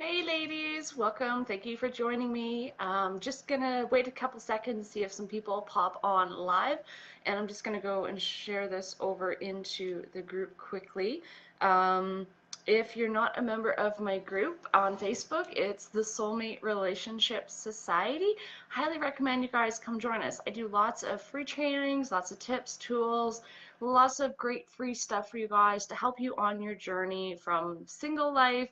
Hey ladies, welcome. Thank you for joining me. Just gonna wait a couple seconds, see if some people pop on live, and I'm just gonna go and share this over into the group quickly. Um, if you're not a member of my group on Facebook, it's the Soulmate Relationship Society. Highly recommend you guys come join us. I do lots of free trainings, lots of tips, tools, lots of great free stuff for you guys to help you on your journey from single life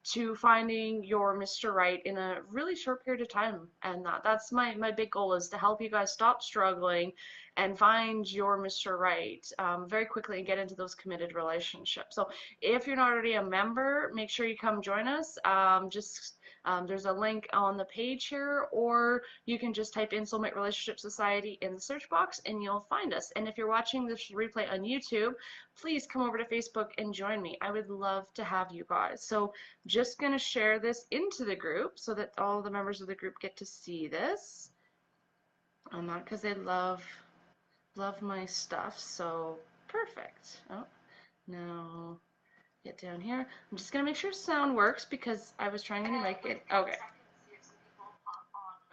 to finding your Mr. Right in a really short period of time. And that's my big goal, is to help you guys stop struggling and find your Mr. Right very quickly and get into those committed relationships. So if you're not already a member, make sure you come join us. There's a link on the page here, or you can just type in Soulmate Relationship Society in the search box and you'll find us. And if you're watching this replay on YouTube, please come over to Facebook and join me. I would love to have you guys. So just going to share this into the group so that all the members of the group get to see this. Not because they love my stuff, so perfect. Oh, now get down here. I'm just going to make sure sound works because I was trying to make it. Okay.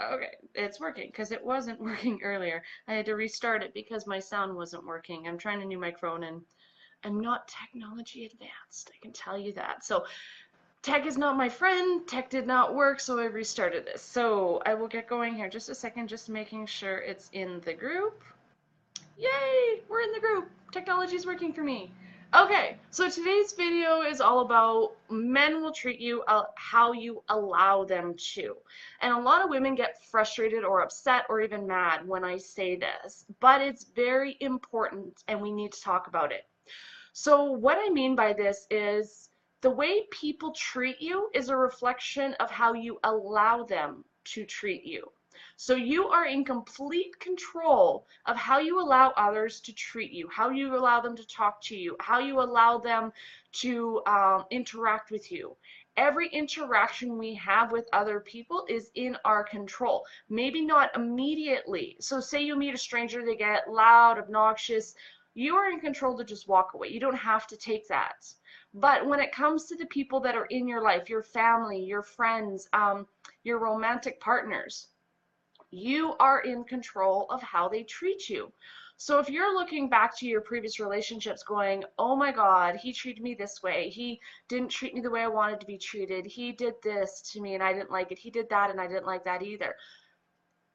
Okay, it's working because it wasn't working earlier. I had to restart it because my sound wasn't working. I'm trying a new microphone and I'm not technology advanced, I can tell you that. So tech is not my friend. Tech did not work, so I restarted this. So I will get going here just a second, just making sure it's in the group. Yay, we're in the group. Technology is working for me. Okay, so today's video is all about men will treat you how you allow them to. And a lot of women get frustrated or upset or even mad when I say this, but it's very important and we need to talk about it. So what I mean by this is the way people treat you is a reflection of how you allow them to treat you. So you are in complete control of how you allow others to treat you, how you allow them to talk to you, how you allow them to interact with you. Every interaction we have with other people is in our control. Maybe not immediately. So say you meet a stranger, they get loud, obnoxious, you are in control to just walk away. You don't have to take that. But when it comes to the people that are in your life, your family, your friends, your romantic partners, you are in control of how they treat you. So if you're looking back to your previous relationships going, oh my God, he treated me this way. He didn't treat me the way I wanted to be treated. He did this to me and I didn't like it. He did that and I didn't like that either.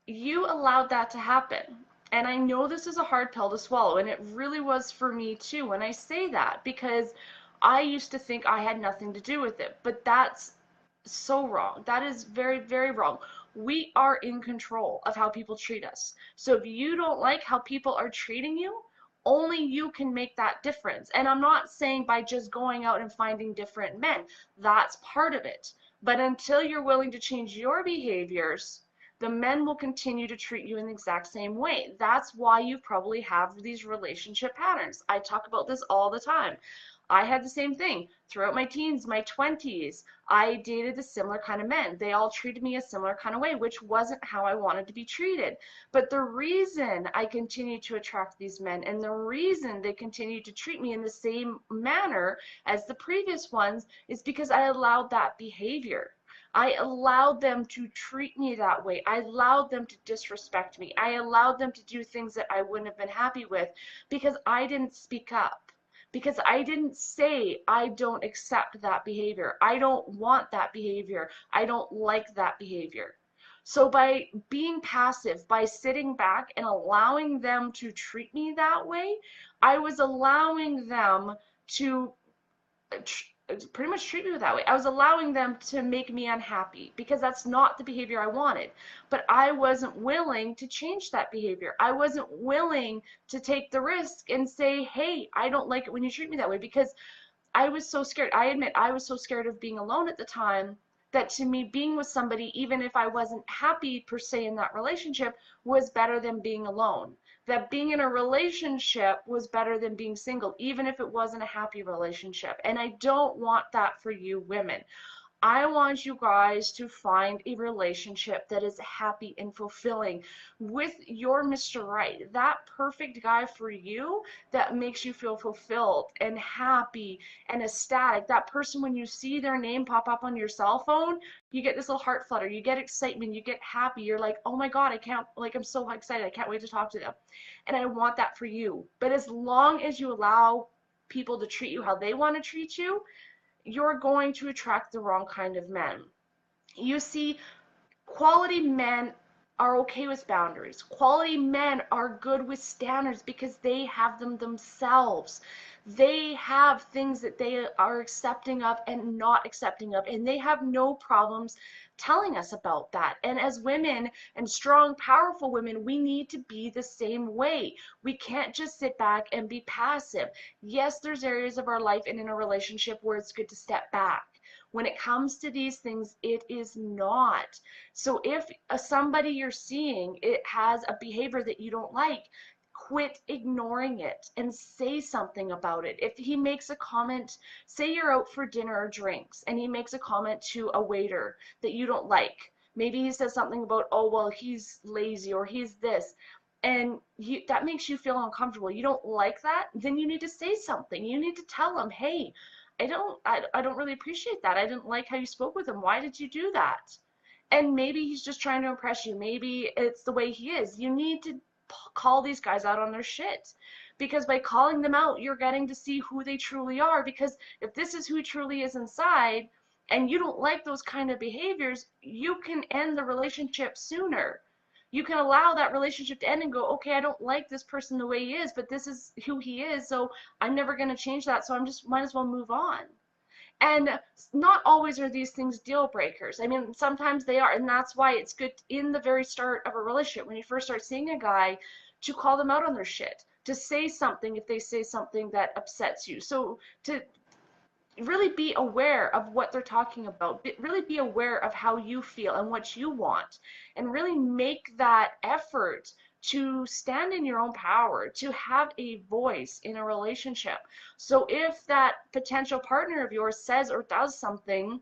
You allowed that to happen. And I know this is a hard pill to swallow, and it really was for me too when I say that, because I used to think I had nothing to do with it. But that's so wrong. That is very, very wrong. We are in control of how people treat us. So if you don't like how people are treating you, only you can make that difference. And I'm not saying by just going out and finding different men. That's part of it. But until you're willing to change your behaviors, the men will continue to treat you in the exact same way. That's why you probably have these relationship patterns. I talk about this all the time. I had the same thing throughout my teens, my 20s. I dated a similar kind of men. They all treated me a similar kind of way, which wasn't how I wanted to be treated. But the reason I continued to attract these men and the reason they continued to treat me in the same manner as the previous ones is because I allowed that behavior. I allowed them to treat me that way. I allowed them to disrespect me. I allowed them to do things that I wouldn't have been happy with because I didn't speak up. Because I didn't say I don't accept that behavior. I don't want that behavior. I don't like that behavior. So by being passive, by sitting back and allowing them to treat me that way, I was allowing them to pretty much treat me that way. I was allowing them to make me unhappy because that's not the behavior I wanted. But I wasn't willing to change that behavior. I wasn't willing to take the risk and say, hey, I don't like it when you treat me that way, because I was so scared. I admit I was so scared of being alone at the time that to me being with somebody, even if I wasn't happy per se in that relationship, was better than being alone. That being in a relationship was better than being single, even if it wasn't a happy relationship. And I don't want that for you women. I want you guys to find a relationship that is happy and fulfilling with your Mr. Right, that perfect guy for you that makes you feel fulfilled and happy and ecstatic. That person, when you see their name pop up on your cell phone, you get this little heart flutter, you get excitement, you get happy. You're like, oh my God, I can't, like, I'm so excited. I can't wait to talk to them. And I want that for you. But as long as you allow people to treat you how they want to treat you, you're going to attract the wrong kind of men. You see, quality men are okay with boundaries. Quality men are good with standards because they have them themselves. They have things that they are accepting of and not accepting of, and they have no problems telling us about that. And as women, and strong, powerful women, we need to be the same way. We can't just sit back and be passive. Yes, there's areas of our life and in a relationship where it's good to step back. When it comes to these things, it is not. So if somebody you're seeing, it has a behavior that you don't like, quit ignoring it and say something about it. If he makes a comment, say you're out for dinner or drinks, and he makes a comment to a waiter that you don't like. Maybe he says something about, oh, well, he's lazy or he's this, and that makes you feel uncomfortable. You don't like that, then you need to say something. You need to tell him, hey, I don't really appreciate that. I didn't like how you spoke with him. Why did you do that? And maybe he's just trying to impress you. Maybe it's the way he is. You need to call these guys out on their shit, because by calling them out, you're getting to see who they truly are. Because if this is who he truly is inside, and you don't like those kind of behaviors, you can end the relationship sooner. You can allow that relationship to end and go, okay, I don't like this person the way he is, but this is who he is, so I'm never going to change that, so I'm just might as well move on. And not always are these things deal breakers. I mean, sometimes they are, and that's why it's good in the very start of a relationship, when you first start seeing a guy, to call them out on their shit, to say something if they say something that upsets you. So to really be aware of what they're talking about, really be aware of how you feel and what you want, and really make that effort to stand in your own power, to have a voice in a relationship. So if that potential partner of yours says or does something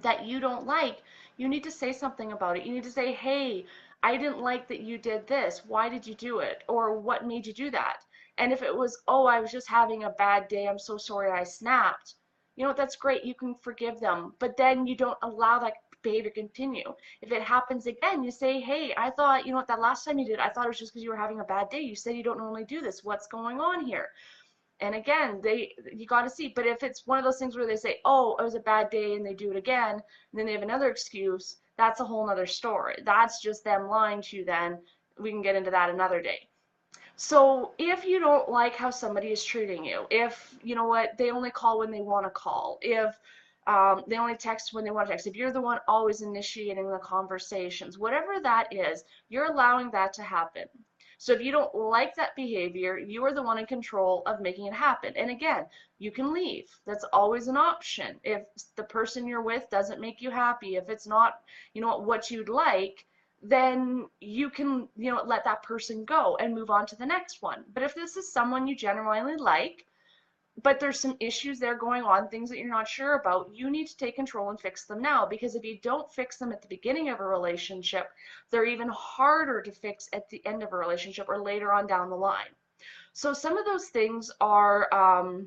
that you don't like, you need to say something about it. You need to say, hey, I didn't like that you did this. Why did you do it? Or what made you do that? And if it was, oh, I was just having a bad day, I'm so sorry I snapped, you know, that's great. You can forgive them. But then you don't allow that behavior to continue. If it happens again, you say, hey, I thought, you know what, that last time you did, I thought it was just because you were having a bad day. You said you don't normally do this. What's going on here? And again, you got to see. But if it's one of those things where they say, oh, it was a bad day, and they do it again, and then they have another excuse, that's a whole nother story. That's just them lying to you. Then we can get into that another day. So if you don't like how somebody is treating you, if, you know what, they only call when they want to call, if they only text when they want to text, if you're the one always initiating the conversations, whatever that is, you're allowing that to happen. So if you don't like that behavior, you are the one in control of making it happen. And again, you can leave. That's always an option. If the person you're with doesn't make you happy, if it's not, you know, what you'd like, then you can, you know, let that person go and move on to the next one. But if this is someone you genuinely like, but there's some issues there going on, things that you're not sure about, you need to take control and fix them now. Because if you don't fix them at the beginning of a relationship, they're even harder to fix at the end of a relationship or later on down the line. So some of those things are, I'm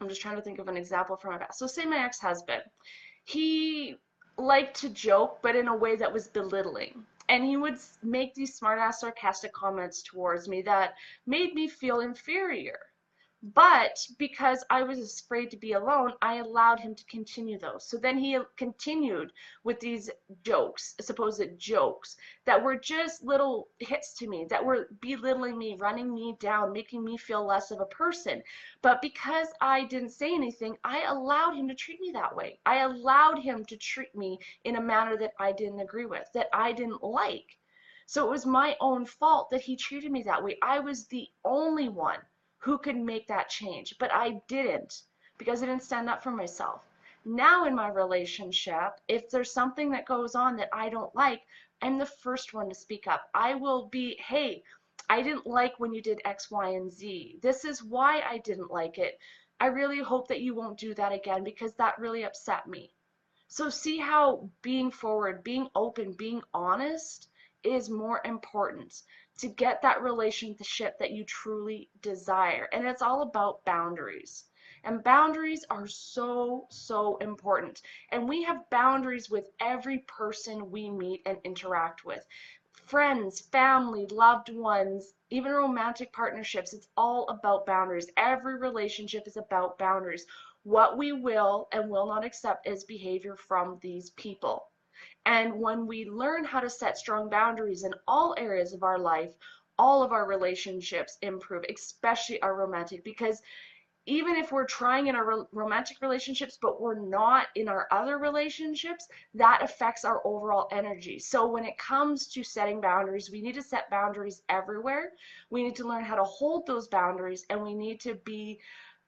just trying to think of an example from my past. So say my ex-husband, he liked to joke, but in a way that was belittling. And he would make these smart-ass sarcastic comments towards me that made me feel inferior. But because I was afraid to be alone, I allowed him to continue those. So then he continued with these jokes, supposed jokes, that were just little hits to me, that were belittling me, running me down, making me feel less of a person. But because I didn't say anything, I allowed him to treat me that way. I allowed him to treat me in a manner that I didn't agree with, that I didn't like. So it was my own fault that he treated me that way. I was the only one who could make that change, but I didn't, because I didn't stand up for myself. Now in my relationship, if there's something that goes on that I don't like, I'm the first one to speak up. I will be, hey, I didn't like when you did X, Y, and Z. This is why I didn't like it. I really hope that you won't do that again, because that really upset me. So see how being forward, being open, being honest is more important to get that relationship that you truly desire. And it's all about boundaries. And boundaries are so, so important. And we have boundaries with every person we meet and interact with. Friends, family, loved ones, even romantic partnerships, it's all about boundaries. Every relationship is about boundaries. What we will and will not accept is behavior from these people. And when we learn how to set strong boundaries in all areas of our life, all of our relationships improve, especially our romantic, because even if we're trying in our romantic relationships, but we're not in our other relationships, that affects our overall energy. So when it comes to setting boundaries, we need to set boundaries everywhere. We need to learn how to hold those boundaries, and we need to be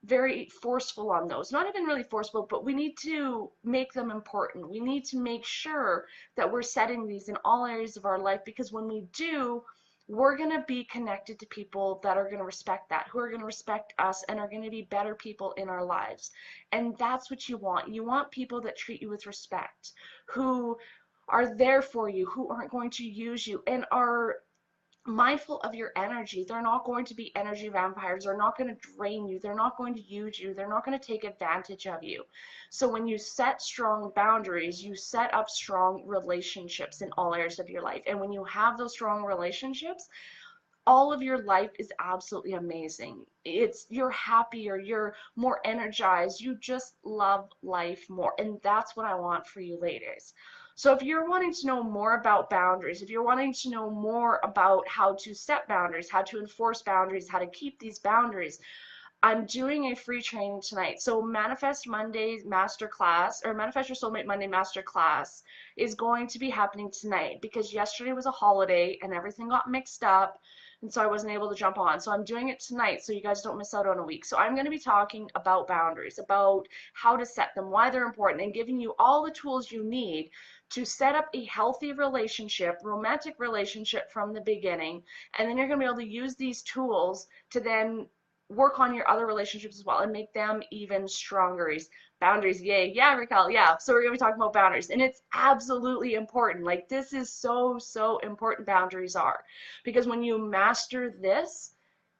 very forceful on those. Not even really forceful, but we need to make them important. We need to make sure that we're setting these in all areas of our life, because when we do, we're going to be connected to people that are going to respect that, who are going to respect us and are going to be better people in our lives. And that's what you want. You want people that treat you with respect, who are there for you, who aren't going to use you, and are mindful of your energy. They're not going to be energy vampires. They're not going to drain you. They're not going to use you. They're not going to take advantage of you. So when you set strong boundaries, you set up strong relationships in all areas of your life. And when you have those strong relationships, all of your life is absolutely amazing. You're happier, you're more energized, you just love life more. And that's what I want for you ladies. So if you're wanting to know more about boundaries, if you're wanting to know more about how to set boundaries, how to enforce boundaries, how to keep these boundaries, I'm doing a free training tonight. So Manifest Monday Masterclass, or Manifest Your Soulmate Monday Masterclass, is going to be happening tonight because yesterday was a holiday and everything got mixed up, and so I wasn't able to jump on. So I'm doing it tonight so you guys don't miss out on a week. So I'm going to be talking about boundaries, about how to set them, why they're important, and giving you all the tools you need to set up a healthy relationship, romantic relationship from the beginning. And then you're going to be able to use these tools to then work on your other relationships as well and make them even stronger. Boundaries, yay. Yeah, Raquel, yeah. So we're going to be talking about boundaries, and it's absolutely important. Like, this is so, so important, boundaries are, because when you master this,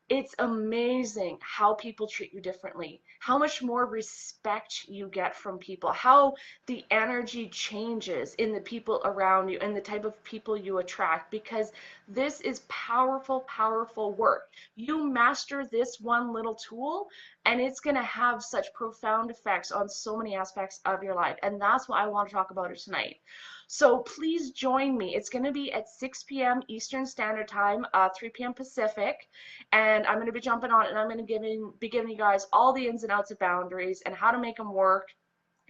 it's amazing how people treat you differently, how much more respect you get from people, how the energy changes in the people around you and the type of people you attract, because this is powerful, powerful work. You master this one little tool, and it's going to have such profound effects on so many aspects of your life. And that's what I want to talk about it tonight. So please join me. It's going to be at 6 p.m. Eastern Standard Time, 3 p.m. Pacific. And I'm going to be jumping on, and I'm going to be giving you guys all the ins and outs of boundaries and how to make them work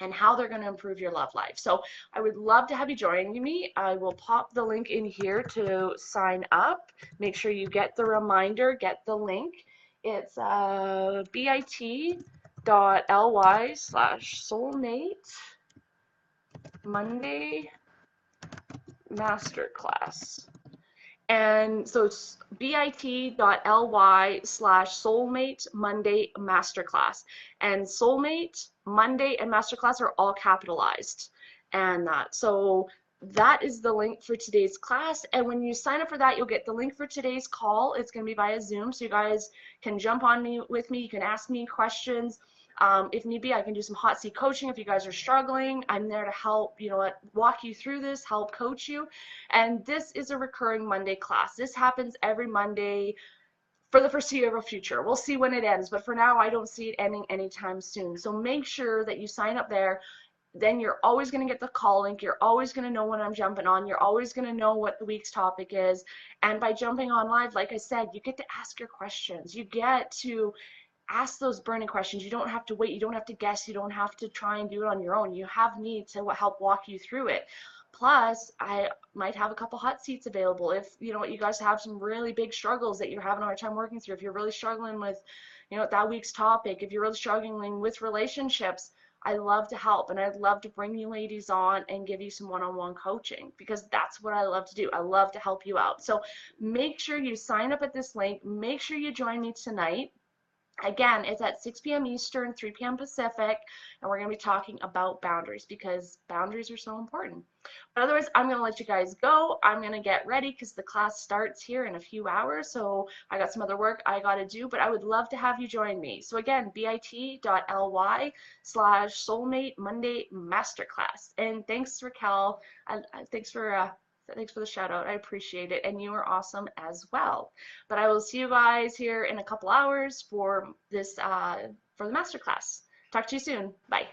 and how they're going to improve your love life. So I would love to have you joining me. I will pop the link in here to sign up. Make sure you get the reminder, get the link. It's bit.ly/soulmate Monday Masterclass. And so it's bit.ly/soulmate Monday Masterclass. And Soulmate, Monday, and Masterclass are all capitalized. And so that is the link for today's class. And when you sign up for that, you'll get the link for today's call. It's going to be via Zoom, so you guys can jump on with me. You can ask me questions. If need be, I can do some hot seat coaching if you guys are struggling. I'm there to help, walk you through this, help coach you. And this is a recurring Monday class. This happens every Monday for the foreseeable future. We'll see when it ends, but for now, I don't see it ending anytime soon. So make sure that you sign up there. Then you're always going to get the call link. You're always going to know when I'm jumping on. You're always going to know what the week's topic is. And by jumping on live, like I said, you get to ask your questions. You get to ask those burning questions. You don't have to wait. You don't have to guess. You don't have to try and do it on your own. You have me to help walk you through it. Plus, I might have a couple hot seats available if, you guys have some really big struggles that you're having a hard time working through. If you're really struggling with, that week's topic, if you're really struggling with relationships, I love to help, and I'd love to bring you ladies on and give you some one-on-one coaching, because that's what I love to do. I love to help you out. So make sure you sign up at this link. Make sure you join me tonight. Again, it's at 6 p.m. Eastern, 3 p.m. Pacific, and we're going to be talking about boundaries because boundaries are so important. But otherwise, I'm going to let you guys go. I'm going to get ready because the class starts here in a few hours. So I got some other work I got to do, but I would love to have you join me. So again, bit.ly/Soulmate Monday Masterclass. And thanks, Raquel. Thanks for the shout out. I appreciate it. And you are awesome as well. But I will see you guys here in a couple hours for this for the masterclass. Talk to you soon. Bye.